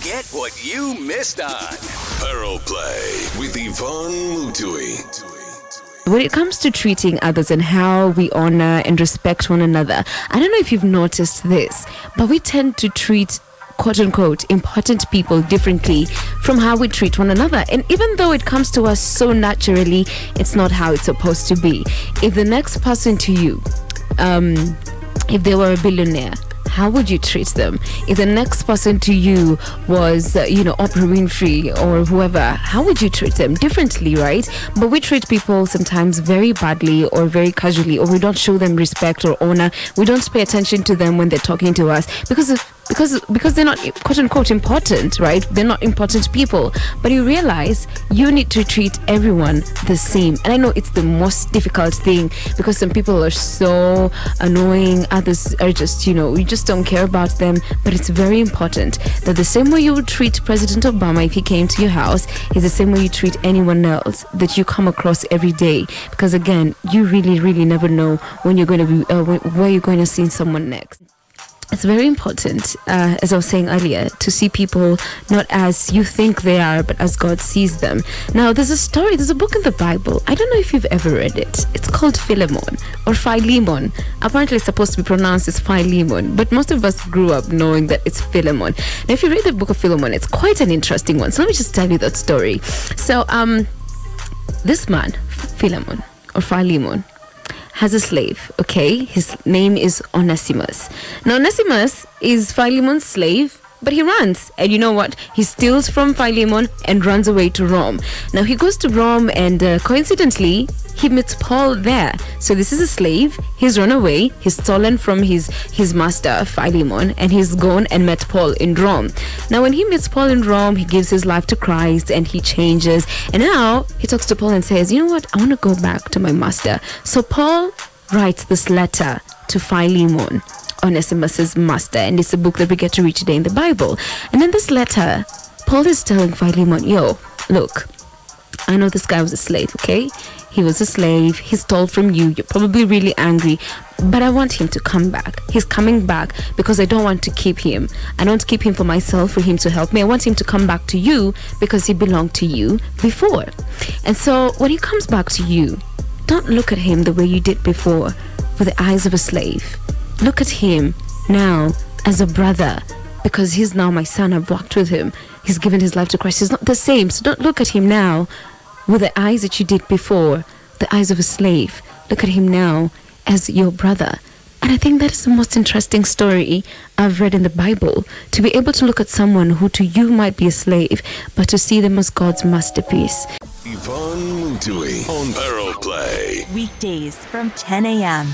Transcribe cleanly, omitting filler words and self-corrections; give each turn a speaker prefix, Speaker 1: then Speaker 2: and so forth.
Speaker 1: get what you missed on. Pearl Play with Yvonne Mutui.
Speaker 2: When it comes to treating others and how we honor and respect one another, I don't know if you've noticed this, but we tend to treat quote unquote important people differently from how we treat one another. And even though it comes to us so naturally, it's not how it's supposed to be. If the next person to you, if they were a billionaire, how would you treat them? If the next person to you was, Oprah Winfrey or whoever, how would you treat them? Differently, right? But we treat people sometimes very badly or very casually, or we don't show them respect or honor. We don't pay attention to them when they're talking to us because they're not quote unquote important, right? They're not important people. But you realize you need to treat everyone the same. And I know it's the most difficult thing because some people are so annoying, others are just, you just don't care about them. But it's very important that the same way you would treat President Obama if he came to your house is the same way you treat anyone else that you come across every day. Because again, you really, really never know when you're going to be, where you're going to see someone next. It's very important, as I was saying earlier, to see people not as you think they are, but as God sees them. Now, there's a book in the Bible. I don't know if you've ever read it. It's called Philemon or Philemon. Apparently, it's supposed to be pronounced as Philemon, but most of us grew up knowing that it's Philemon. Now, if you read the book of Philemon, it's quite an interesting one. So let me just tell you that story. So, this man, Philemon or Philemon, has a slave, okay? His name is Onesimus. Now, Onesimus is Philemon's slave, but he runs. And you know what? He steals from Philemon and runs away to Rome. Now, he goes to Rome and coincidentally, he meets Paul there. So this is a slave. He's run away. He's stolen from his master, Philemon, and he's gone and met Paul in Rome. Now, when he meets Paul in Rome, he gives his life to Christ and he changes. And now he talks to Paul and says, you know what? I want to go back to my master. So Paul writes this letter to Philemon, Onesimus's master, and it's a book that we get to read today in the Bible. And in this letter, Paul is telling Philemon, yo, look, I know this guy was a slave, okay? He was a slave. He stole from you. You're probably really angry, but I want him to come back. He's coming back because I don't want to keep him. I don't want to keep him for myself, for him to help me. I want him to come back to you because he belonged to you before. And so when he comes back to you, don't look at him the way you did before with the eyes of a slave. Look at him now as a brother because he's now my son. I've walked with him. He's given his life to Christ. He's not the same. So don't look at him now with the eyes that you did before, the eyes of a slave. Look at him now as your brother. And I think that is the most interesting story I've read in the Bible, to be able to look at someone who to you might be a slave, but to see them as God's masterpiece.
Speaker 1: Yvonne Mutui on Pearl Play.
Speaker 3: Weekdays from 10 a.m.